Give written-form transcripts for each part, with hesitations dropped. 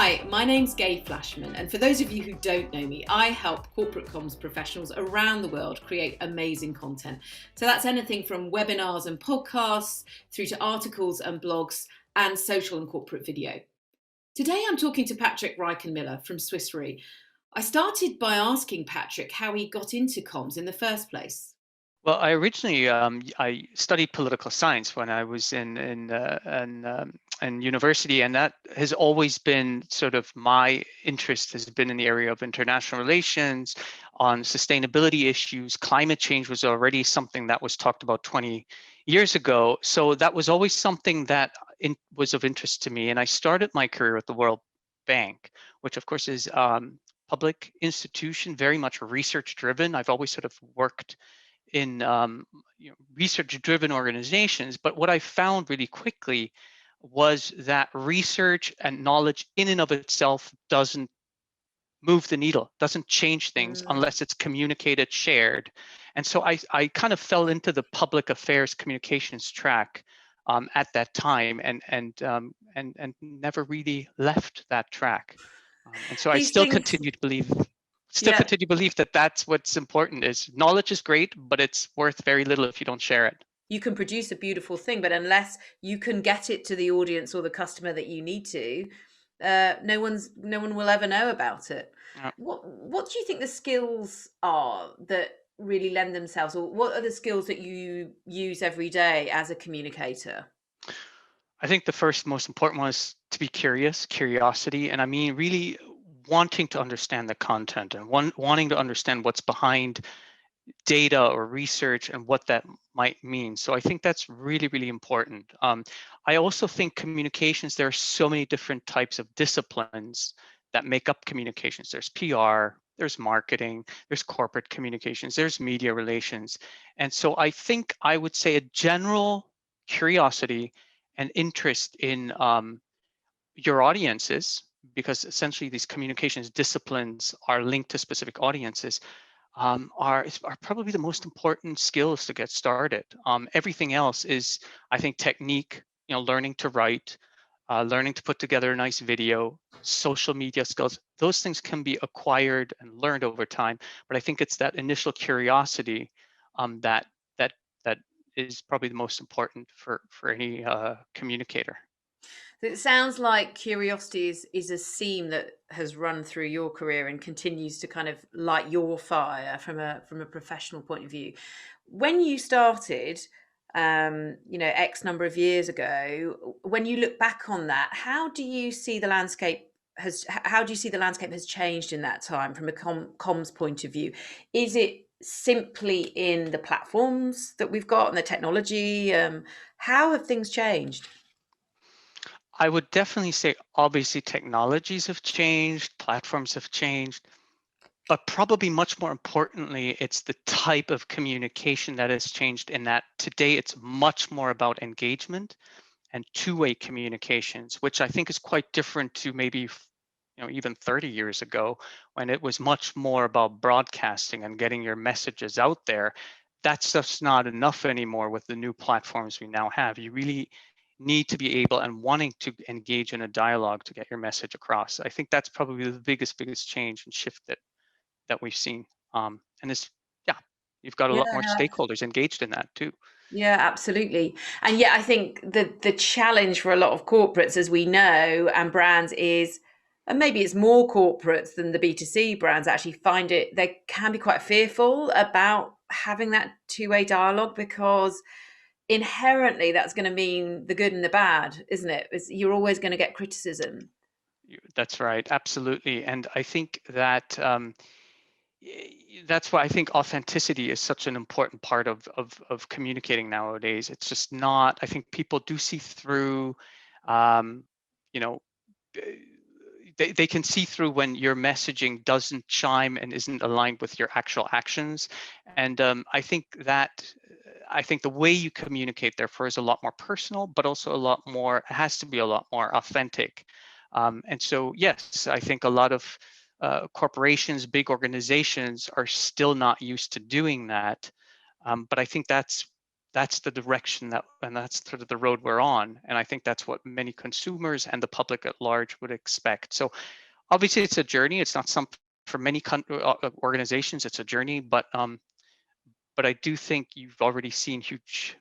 Hi, my name's Gay Flashman, and for those of you who don't know me, I help corporate comms professionals around the world create amazing content. So that's anything from webinars and podcasts through to articles and blogs and social and corporate video. Today I'm talking to Patrick Reichenmiller from Swiss Re. I started by asking Patrick how he got into comms in the first place. Well, I originally I studied political science when I was in university, and that has always been sort of my interest has been in the area of international relations, on sustainability issues. Climate change was already something that was talked about 20 years ago, so that was always something that was of interest to me. And I started my career at the World Bank, which of course is public institution, very much research driven. I've always sort of worked in research-driven organizations, but what I found really quickly was that research and knowledge in and of itself doesn't move the needle, doesn't change things unless it's communicated, shared. And so I kind of fell into the public affairs communications track at that time, and never really left that track. And so I These still things, continue to believe yeah, that that's what's important. Is knowledge is great, but it's worth very little if you don't share it. you can produce a beautiful thing, but unless you can get it to the audience or the customer that you need to, no one will ever know about it. Uh, What do you think the skills are that really lend themselves, or what are the skills that you use every day as a communicator? I think the first most important one is to be curious, curiosity, and I mean really wanting to understand the content and wanting to understand what's behind data or research and what that might mean. So I think that's really, really important. I also think communications, there are so many different types of disciplines that make up communications. There's PR, there's marketing, there's corporate communications, there's media relations. And so I think I would say a general curiosity and interest in your audiences, because essentially these communications disciplines are linked to specific audiences, are probably the most important skills to get started. Everything else is, I think, technique. Learning to write, learning to put together a nice video, social media skills. Those things can be acquired and learned over time. But I think it's that initial curiosity that that that is probably the most important for any communicator. It sounds like curiosity is a theme that has run through your career and continues to kind of light your fire from a professional point of view. When you started, X number of years ago, when you look back on that, how do you see the landscape has changed in that time from a comms point of view? Is it simply in the platforms that we've got and the technology? How have things changed? I would definitely say, obviously, technologies have changed, platforms have changed, but probably much more importantly, it's the type of communication that has changed, in that today it's much more about engagement and two-way communications, which I think is quite different to maybe even 30 years ago, when it was much more about broadcasting and getting your messages out there. That stuff's not enough anymore with the new platforms we now have. You really need to be able and wanting to engage in a dialogue to get your message across. I think that's probably the biggest change and shift that we've seen. And it's, yeah, you've got a lot more Yeah. stakeholders engaged in that too. Yeah, absolutely. And yet I think the challenge for a lot of corporates, as we know, and brands is, and maybe it's more corporates than the B2C brands actually find it, they can be quite fearful about having that two-way dialogue, because inherently that's going to mean the good and the bad, isn't it? You're always going to get criticism. That's right, absolutely. And I think that that's why I think authenticity is such an important part of communicating nowadays. It's just not, I think people do see through, um, you know, they can see through when your messaging doesn't chime and isn't aligned with your actual actions. And I think the way you communicate, therefore, is a lot more personal, but also a lot more, it has to be a lot more authentic. And so, yes, I think a lot of corporations, big organizations are still not used to doing that. But I think that's that's the direction and that's sort of the road we're on. And I think that's what many consumers and the public at large would expect. So obviously, it's a journey. It's not something for many organizations. It's a journey, but I do think you've already seen huge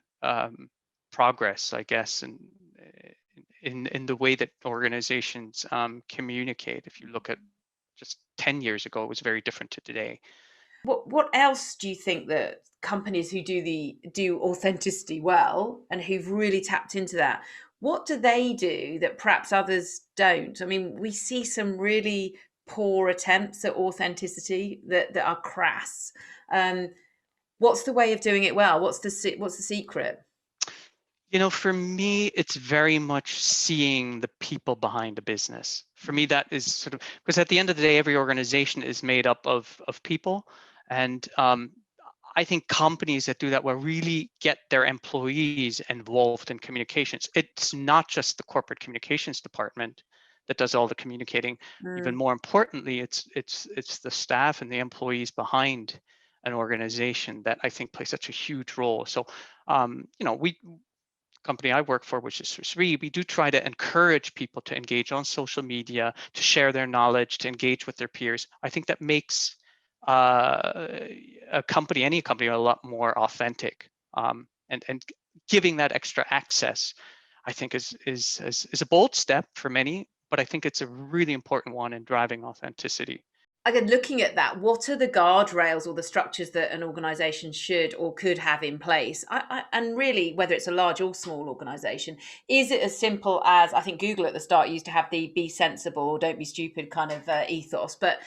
progress, I guess, in the way that organizations communicate. If you look at just 10 years ago, it was very different to today. What else do you think that companies who do authenticity well and who've really tapped into that, what do they do that perhaps others don't? I mean, we see some really poor attempts at authenticity that are crass. Um, what's the way of doing it well? What's the secret? For me, it's very much seeing the people behind a business. For me, that is sort of because at the end of the day, every organization is made up of people, and I think companies that do that will really get their employees involved in communications. It's not just the corporate communications department that does all the communicating. Even Mm. more importantly, it's the staff and the employees behind an organization that I think play such a huge role. So, we company I work for, which is Swiss Re, we do try to encourage people to engage on social media, to share their knowledge, to engage with their peers. I think that makes any company, a lot more authentic. And giving that extra access, I think, is a bold step for many, but I think it's a really important one in driving authenticity. Again, looking at that, what are the guardrails or the structures that an organisation should or could have in place? And really, whether it's a large or small organisation, is it as simple as I think Google at the start used to have the "be sensible, don't be stupid" kind of ethos, but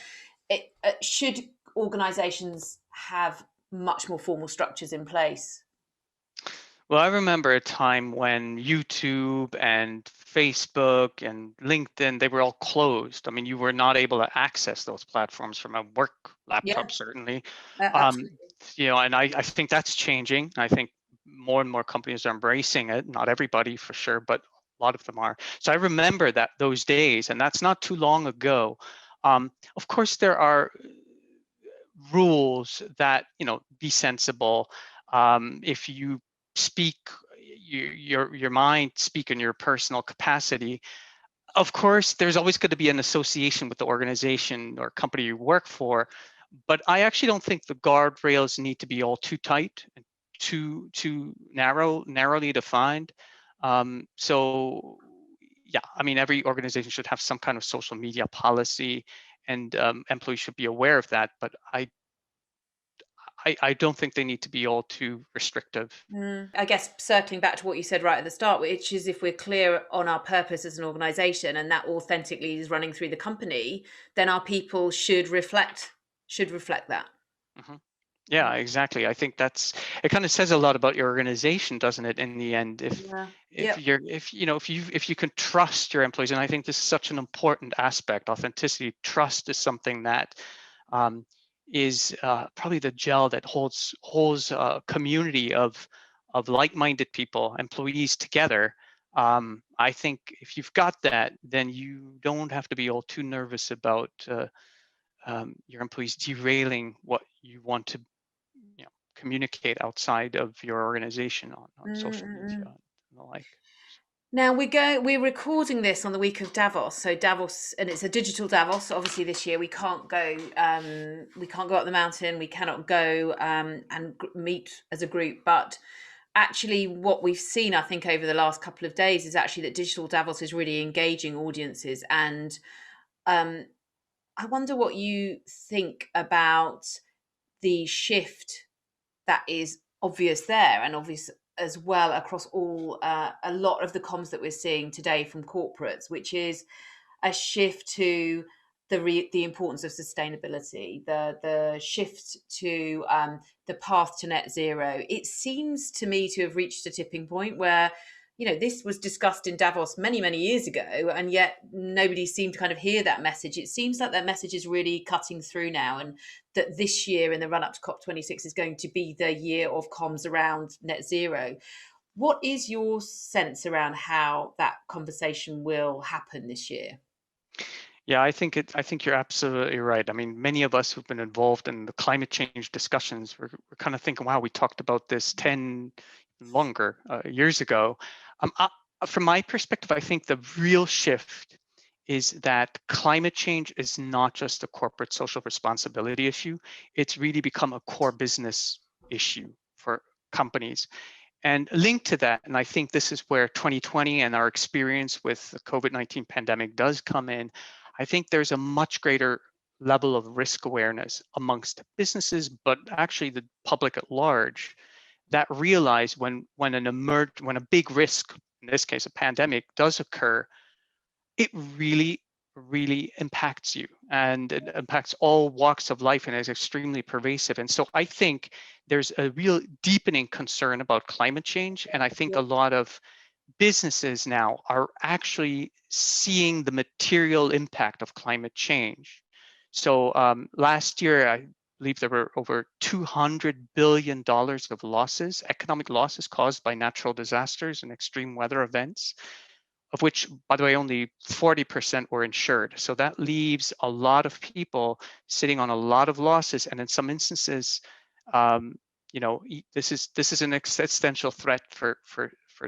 should organisations have much more formal structures in place? Well, I remember a time when YouTube and Facebook and LinkedIn, they were all closed. I mean, you were not able to access those platforms from a work Yeah, laptop, certainly. Um, absolutely. and I think that's changing. I think more and more companies are embracing it. Not everybody for sure, but a lot of them are. So I remember that those days, and that's not too long ago. Of course, there are rules that, be sensible. If you speak your mind, speak in your personal capacity, of course there's always going to be an association with the organization or company you work for, but I actually don't think the guardrails need to be all too tight and too narrowly defined. So yeah, I mean, every organization should have some kind of social media policy, and employees should be aware of that, but I don't think they need to be all too restrictive. I guess circling back to what you said right at the start, which is if we're clear on our purpose as an organization and that authentically is running through the company, then our people should reflect that. Mhm. Yeah, exactly. I think it kind of says a lot about your organization, doesn't it, in the end? If Yeah. if Yep. you're if you can trust your employees, and I think this is such an important aspect. Authenticity, trust is something that um, is probably the gel that holds a community of like-minded people, employees together. I think if you've got that, then you don't have to be all too nervous about your employees derailing what you want to, communicate outside of your organization on social media Mm-mm-mm. and the like. Now we're recording this on the week of Davos. So Davos, and it's a digital Davos. Obviously, this year we can't go. We can't go up the mountain. We cannot go and meet as a group. But actually, what we've seen, I think, over the last couple of days is actually that digital Davos is really engaging audiences. And um, I wonder what you think about the shift that is obvious there and obvious as well across all a lot of the comms that we're seeing today from corporates, which is a shift to the importance of sustainability, the shift to the path to net zero. It seems to me to have reached a tipping point where this was discussed in Davos many years ago, and yet nobody seemed to kind of hear that message. It seems like that message is really cutting through now, and that this year in the run up to COP26 is going to be the year of comms around net zero. What is your sense around how that conversation will happen this year? Yeah, I think you're absolutely right. I mean, many of us who've been involved in the climate change discussions, we're kind of thinking, wow, we talked about this longer, years ago. From my perspective, I think the real shift is that climate change is not just a corporate social responsibility issue. It's really become a core business issue for companies. And linked to that, and I think this is where 2020 and our experience with the COVID-19 pandemic does come in, I think there's a much greater level of risk awareness amongst businesses, but actually the public at large, that realize when a big risk, in this case a pandemic, does occur, it really impacts you, and it impacts all walks of life and is extremely pervasive. And so I think there's a real deepening concern about climate change, and I think a lot of businesses now are actually seeing the material impact of climate change. So last year, I believe there were over $200 billion of losses, economic losses caused by natural disasters and extreme weather events, of which, by the way, only 40% were insured. So that leaves a lot of people sitting on a lot of losses, and in some instances, this is an existential threat for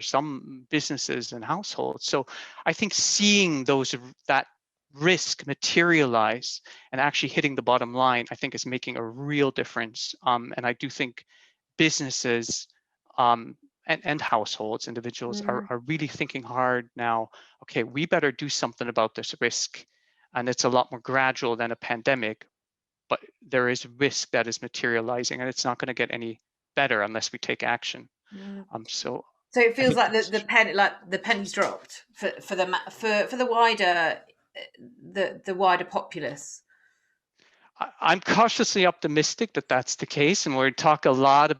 some businesses and households. So I think seeing that risk materialize and actually hitting the bottom line, I think is making a real difference. And I do think businesses and households, individuals are really thinking hard now, okay, we better do something about this risk. And it's a lot more gradual than a pandemic, but there is risk that is materializing, and it's not going to get any better unless we take action. So So it I feels think like that's the penny's dropped for the wider the wider populace. I'm cautiously optimistic that that's the case, and we talk a lot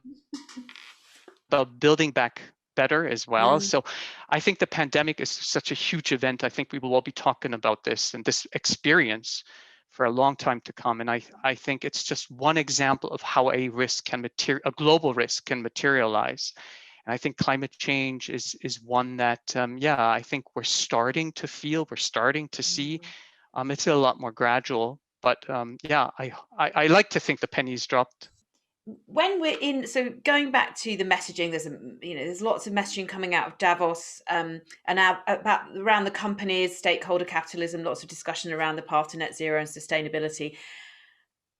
about building back better as well. So I think the pandemic is such a huge event. I think we will all be talking about this and this experience for a long time to come. And I think it's just one example of how a global risk can materialize. And I think climate change is one that, I think we're starting to feel, we're starting to see. It's a lot more gradual, but I like to think the penny's dropped. When we're in, so going back to the messaging, there's lots of messaging coming out of Davos, and about around the companies, stakeholder capitalism, lots of discussion around the path to net zero and sustainability.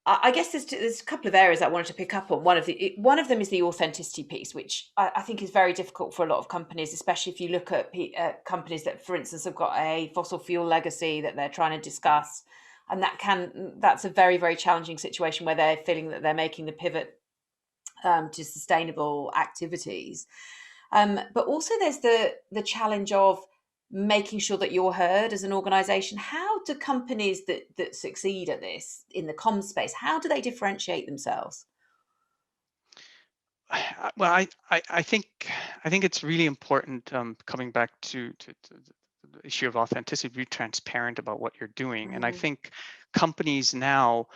I guess there's a couple of areas I wanted to pick up on. One of them is the authenticity piece, which I think is very difficult for a lot of companies, especially if you look at companies that, for instance, have got a fossil fuel legacy that they're trying to discuss, and that's a very, very challenging situation where they're feeling that they're making the pivot to sustainable activities. But also there's the challenge of making sure that you're heard as an organization. How do companies that succeed at this in the comms space, how do they differentiate themselves? Well, I think it's really important, coming back to the issue of authenticity, be transparent about what you're doing. And I think companies now,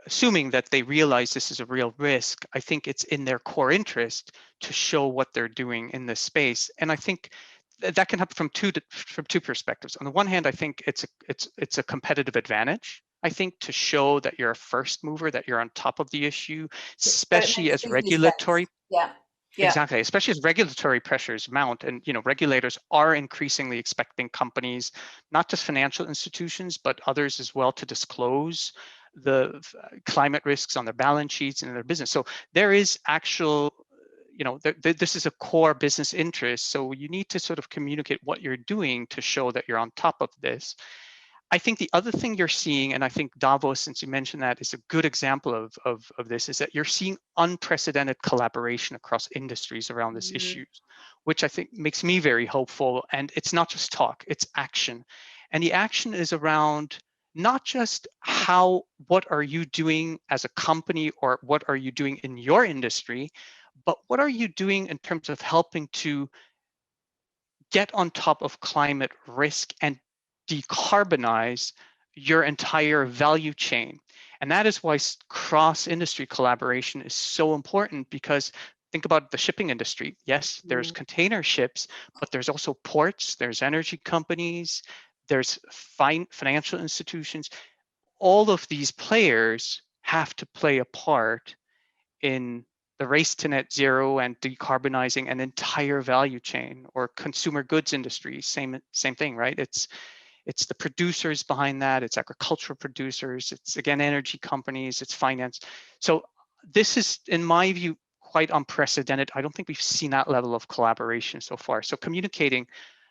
assuming that they realize this is a real risk, I think it's in their core interest to show what they're doing in this space. And I think that can happen from two perspectives. On the one hand, I think it's a competitive advantage, I think, to show that you're a first mover, that you're on top of the issue, So it especially makes as business sense. regulatory Yeah. Yeah. Exactly, especially as regulatory pressures mount, and regulators are increasingly expecting companies, not just financial institutions, but others as well, to disclose the climate risks on their balance sheets and in their business. So there is actual, this is a core business interest. So you need to sort of communicate what you're doing to show that you're on top of this. I think the other thing you're seeing, and I think Davos, since you mentioned that, is a good example of this, is that you're seeing unprecedented collaboration across industries around this issue, which I think makes me very hopeful. And it's not just talk, it's action. And the action is around not just what are you doing as a company, or what are you doing in your industry, but what are you doing in terms of helping to get on top of climate risk and decarbonize your entire value chain. And that is why cross-industry collaboration is so important, because think about the shipping industry. Yes, there's container ships, but there's also ports, there's energy companies, there's financial institutions. All of these players have to play a part in the race to net zero and decarbonizing an entire value chain, or consumer goods industry, same thing, right? It's the producers behind that, it's agricultural producers, it's again energy companies, it's finance. So this is, in my view, quite unprecedented. I don't think we've seen that level of collaboration so far. So communicating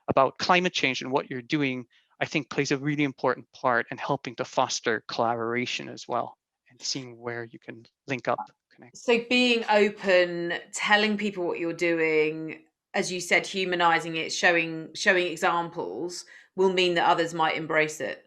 about climate change and what you're doing, I think, plays a really important part in helping to foster collaboration as well, and seeing where you can link up, connect. So being open, telling people what you're doing, as you said, humanizing it, showing examples will mean that others might embrace it.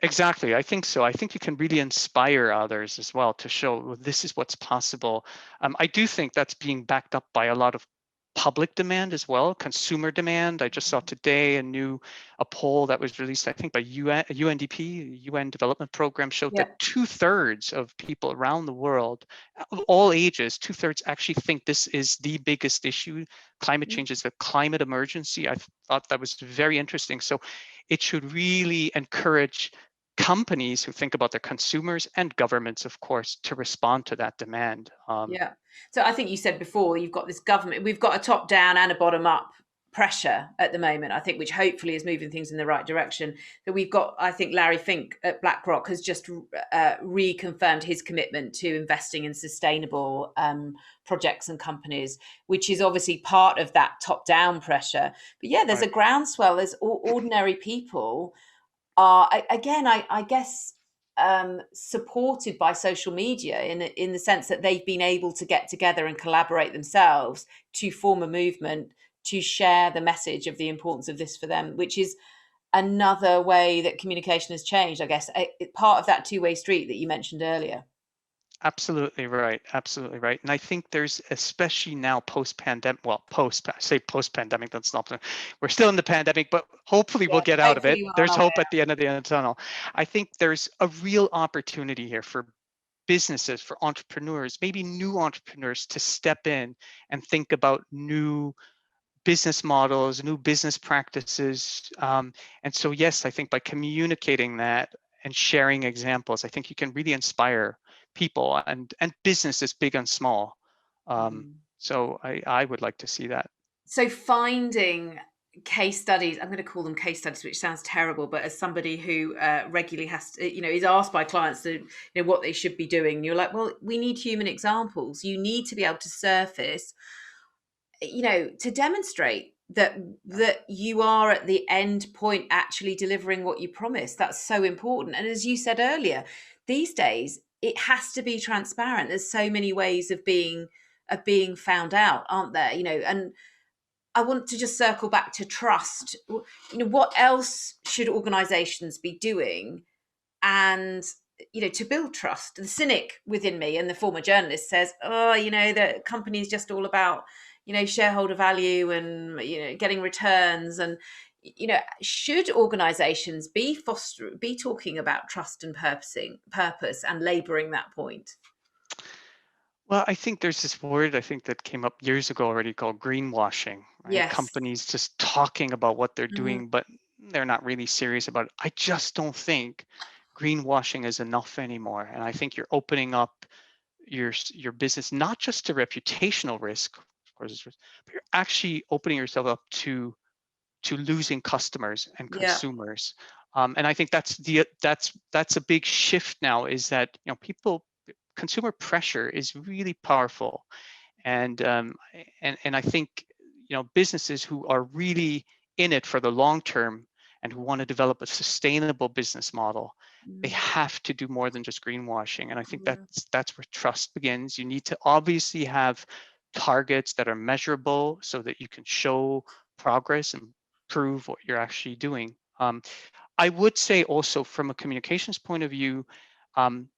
Exactly. I think so. I think you can really inspire others as well to show, well, this is what's possible. I do think that's being backed up by a lot of public demand as well, consumer demand. I just saw today a poll that was released, I think, by UNDP, UN Development Program, showed Yeah. that 2/3 of people around the world, of all ages, 2/3 actually think this is the biggest issue. Climate change is a climate emergency. I thought that was very interesting. So it should really encourage companies who think about their consumers, and governments, of course, to respond to that demand. Yeah. So I think you said before, you've got this government, we've got a top down and a bottom up pressure at the moment, I think, which hopefully is moving things in the right direction. That we've got, I think Larry Fink at BlackRock has just reconfirmed his commitment to investing in sustainable projects and companies, which is obviously part of that top down pressure. But yeah, there's Right. a groundswell. There's ordinary people are, again, I guess, supported by social media in the sense that they've been able to get together and collaborate themselves to form a movement to share the message of the importance of this for them, which is another way that communication has changed, I guess, part of that two-way street that you mentioned earlier. Absolutely right. Absolutely right. And I think there's, especially now post-pandemic, well, post-pandemic, that's not, we're still in the pandemic, but hopefully we'll Yeah, get out of it. hopefully we're on There's our way hope at the end of the tunnel. I think there's a real opportunity here for businesses, for entrepreneurs, maybe new entrepreneurs, to step in and think about new business models, new business practices. And so, yes, I think by communicating that and sharing examples, I think you can really inspire people and businesses, big and small. out. So I would like to see that. So finding case studies, I'm going to call them case studies, which sounds terrible, but as somebody who regularly has to, is asked by clients to, what they should be doing, and you're like, well, we need human examples. You need to be able to surface, to demonstrate that you are at the end point actually delivering what you promised. That's so important. And as you said earlier, these days it has to be transparent. There's so many ways of being found out, aren't there? And I want to just circle back to trust. What else should organizations be doing? And, to build trust. The cynic within me and the former journalist says, oh, the company is just all about, shareholder value and, getting returns. And, should organizations be talking about trust and purpose and laboring that point? Well, I think there's this word, I think, that came up years ago already, called greenwashing, right? Yes. Companies just talking about what they're Mhm. doing, but they're not really serious about it. I just don't think greenwashing is enough anymore. And I think you're opening up your business not just to reputational risk, of course, it's risk, but you're actually opening yourself up to losing customers and Yeah. consumers. And I think that's a big shift now, is that consumer pressure is really powerful, and and I think businesses who are really in it for the long term and who want to develop a sustainable business model, they Mm. have to do more than just greenwashing. And I think Yeah. that's where trust begins. You need to obviously have targets that are measurable so that you can show progress and prove what you're actually doing. I would say also, from a communications point of view, um,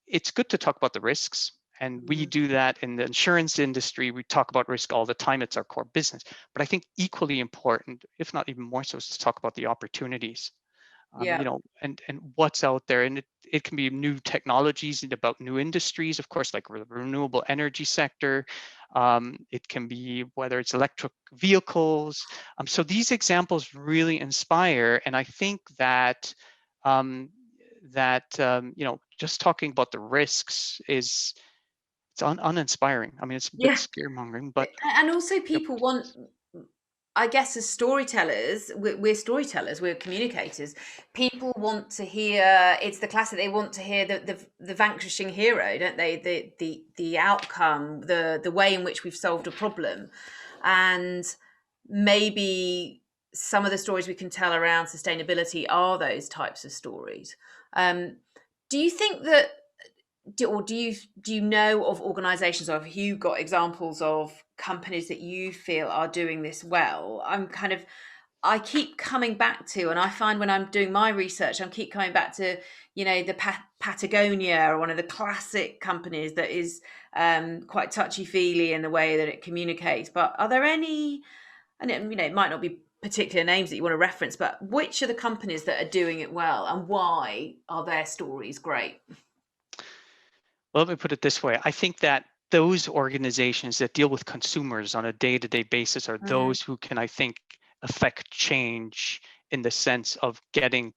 it's good to talk about the risks. And we Mm. do that in the insurance industry. We talk about risk all the time. It's our core business. But I think equally important, if not even more so, is to talk about the opportunities, Yeah. and what's out there. And it can be new technologies and about new industries, of course, like the renewable energy sector. It can be whether it's electric vehicles. So these examples really inspire. And I think that um, just talking about the risks it's uninspiring. I mean, it's a bit Yeah. scaremongering, but And also yep. people want, I guess, as storytellers, we're storytellers, we're communicators. People want to hear, it's the classic, they want to hear the vanquishing hero, don't they? The outcome, the way in which we've solved a problem. And maybe some of the stories we can tell around sustainability are those types of stories. Um, do you think that, do you know of organizations, or have you got examples of companies that you feel are doing this well? I keep coming back to, and I find when I'm doing my research, I keep coming back to, the Patagonia, or one of the classic companies that is quite touchy feely in the way that it communicates. But are there any, and it might not be particular names that you want to reference, but which are the companies that are doing it well, and why are their stories great? Well, let me put it this way. I think that those organizations that deal with consumers on a day-to-day basis are Mm, those who can, I think, affect change in the sense of getting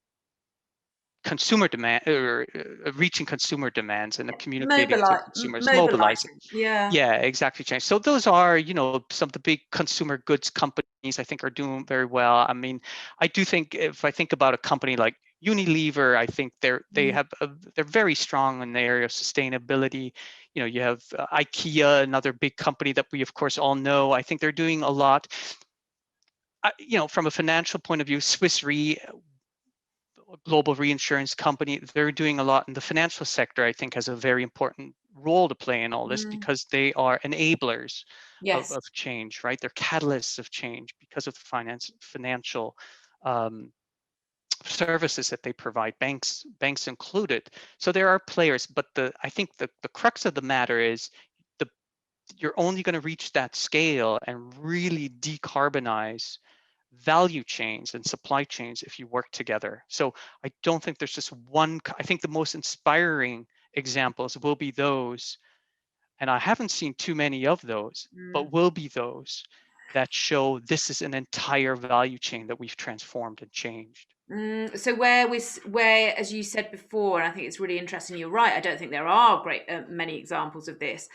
consumer demand, or reaching consumer demands and communicating to consumers, mobilizing. mobilizing, yeah. Yeah, exactly. Change. So those are, some of the big consumer goods companies I think are doing very well. I mean, I do think if I think about a company like Unilever, I think Mm, they're very strong in the area of sustainability. You have IKEA, another big company that we of course all know. I think they're doing a lot. From a financial point of view, Swiss Re, global reinsurance company, they're doing a lot in the financial sector. I think has a very important role to play in all this, mm, because they are enablers yes. of change, right? They're catalysts of change because of the financial um, services that they provide, banks included. So there are players, but I think the crux of the matter is the you're only going to reach that scale and really decarbonize value chains and supply chains if you work together. So I don't think there's just one. I think the most inspiring examples will be those, and I haven't seen too many of those, Mm, but will be those that show this is an entire value chain that we've transformed and changed. so where, as you said before, and I think it's really interesting, you're right, I don't think there are great many examples of this,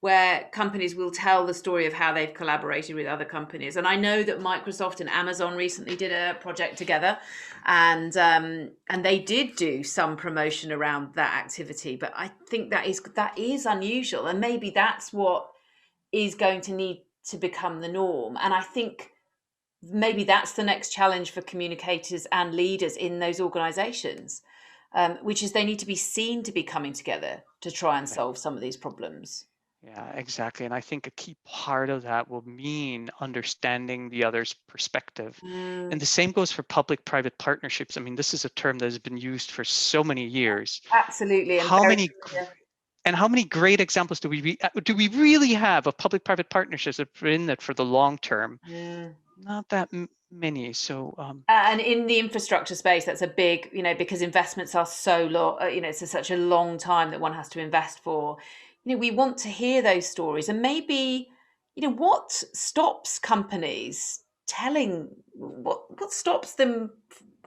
where companies will tell the story of how they've collaborated with other companies. And I know that Microsoft and Amazon recently did a project together, and they did do some promotion around that activity. But I think that is unusual, and maybe that's what is going to need to become the norm. And I think maybe that's the next challenge for communicators and leaders in those organizations, which is they need to be seen to be coming together to try and Yeah. solve some of these problems. Yeah, exactly. And I think a key part of that will mean understanding the other's perspective. And Mm, the same goes for public-private partnerships. I mean, this is a term that has been used for so many years. absolutely, and How very many familiar. and how many great examples do we really have of public-private partnerships that are in it for the long term? Mm. Not that many. So And in the infrastructure space, that's a big, because investments are so low, it's such a long time that one has to invest for. We want to hear those stories, and maybe, what stops companies telling, what stops them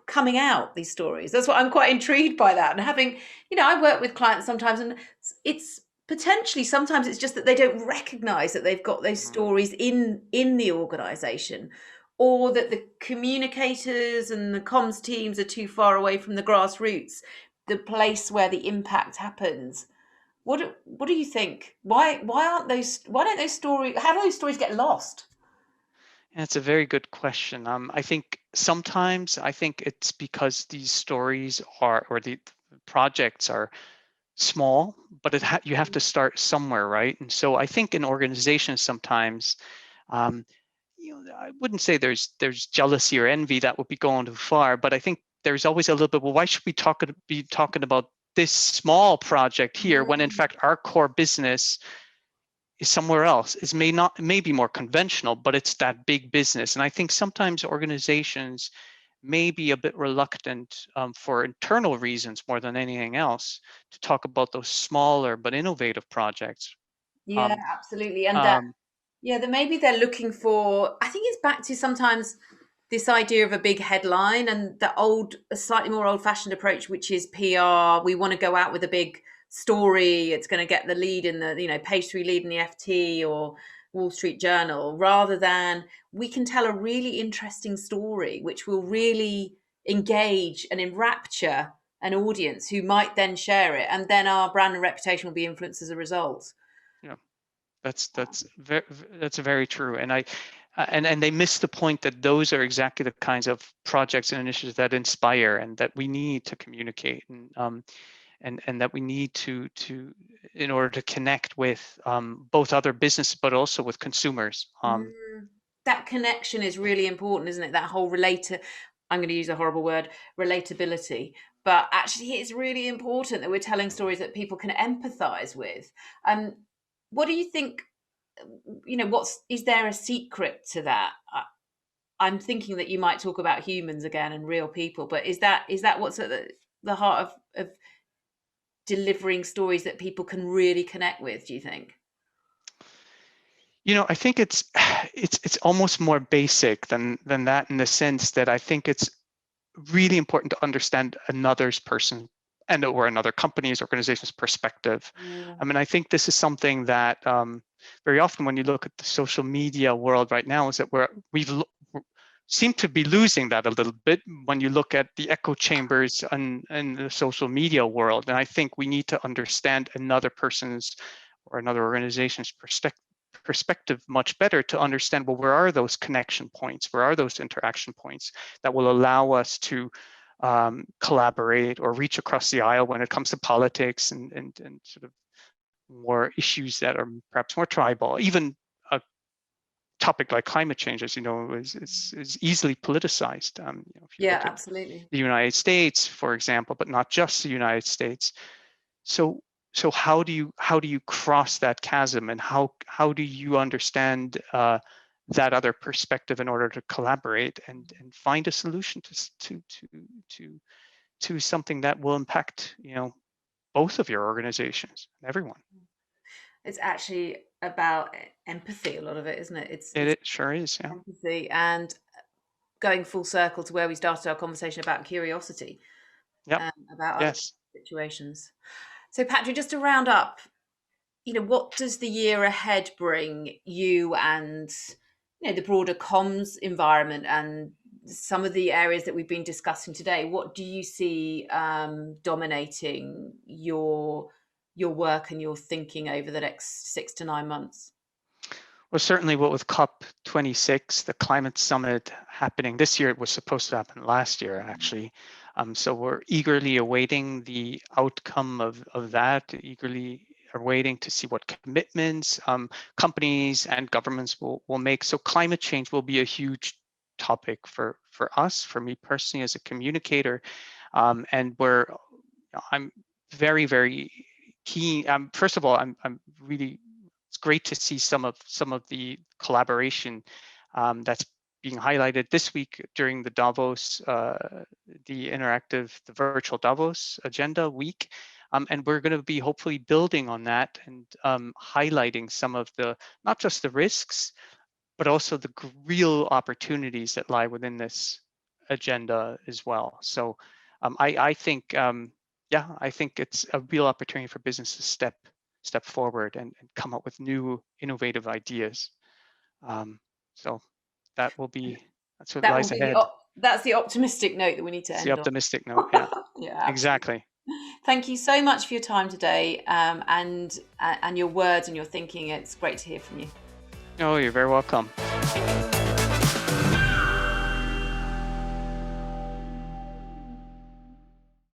coming out these stories? That's what I'm quite intrigued by that. And having, I work with clients sometimes, and it's potentially sometimes it's just that they don't recognize that they've got those mm, stories in the organization, or that the communicators and the comms teams are too far away from the grassroots, the place where the impact happens. What do you think? Why don't those stories, how do those stories get lost? that's a very good question. I think sometimes I think it's because these stories are, or the projects are small, but you have to start somewhere, right? And so I think in organizations sometimes, um, I wouldn't say there's jealousy or envy, that would be going too far, but I think there's always a little bit. Well, why should we be talking about this small project here when in Mm, fact our core business is somewhere else? It may be more conventional, but it's that big business. And I think sometimes organizations may be a bit reluctant, for internal reasons more than anything else, to talk about those smaller but innovative projects. yeah, Um, absolutely. And that, um, yeah, that maybe they're looking for, I think it's back to sometimes this idea of a big headline, and a slightly more old fashioned approach, which is PR. We want to go out with a big story. It's going to get the lead in the, page 3 lead in the FT or Wall Street Journal, rather than we can tell a really interesting story which will really engage and enrapture an audience who might then share it, and then our brand and reputation will be influenced as a result. Yeah, that's very true. And and they miss the point that those are exactly the kinds of projects and initiatives that inspire, and that we need to communicate, and that we need to in order to connect with both other businesses but also with consumers. That connection is really important, isn't it? That whole I'm going to use a horrible word, relatability. But actually, it's really important that we're telling stories that people can empathize with. What do you think? Is there a secret to that? I'm thinking that you might talk about humans again and real people, but is that what's at the heart of delivering stories that people can really connect with, do you think? I think it's almost more basic than that, in the sense that I think it's really important to understand another's person or another company's, organization's perspective. Yeah. I mean, I think this is something that very often when you look at the social media world right now, is that we seem to be losing that a little bit when you look at the echo chambers in the social media world. And I think we need to understand another person's or another organization's perspective much better, to understand, well, where are those connection points, where are those interaction points that will allow us to collaborate or reach across the aisle when it comes to politics and sort of more issues that are perhaps more tribal. Even a topic like climate change, as you know, is easily politicized. If you Yeah, look at absolutely. the United States, for example, but not just the United States. So how do you cross that chasm, and how do you understand that other perspective in order to collaborate and find a solution to something that will impact both of your organizations and everyone. It's actually about empathy, a lot of it, isn't it? It's It sure is, yeah. empathy, and going full circle to where we started our conversation about curiosity, Yep. about other Yes. situations. So, Patrick, just to round up, what does the year ahead bring you and the broader comms environment and some of the areas that we've been discussing today? What do you see dominating your work and your thinking over the next 6 to 9 months? Well, certainly what with COP26, the climate summit happening this year, it was supposed to happen last year, actually. So we're eagerly awaiting the outcome of that, eagerly are waiting to see what commitments companies and governments will make. So climate change will be a huge topic for us, for me personally as a communicator, and I'm very, very keen. First of all, I'm really, it's great to see some of the collaboration that's being highlighted this week during the Davos, the virtual Davos Agenda Week. And we're going to be hopefully building on that and highlighting some of not just the risks, but also the real opportunities that lie within this agenda as well. So I think, I think it's a real opportunity for business to step forward and come up with new innovative ideas. So that's what That will lies be ahead. that's the optimistic note that we need to It's the end on. optimistic note. Yeah, Yeah, absolutely. exactly. Thank you so much for your time today, and your words and your thinking. It's great to hear from you. Oh, you're very welcome.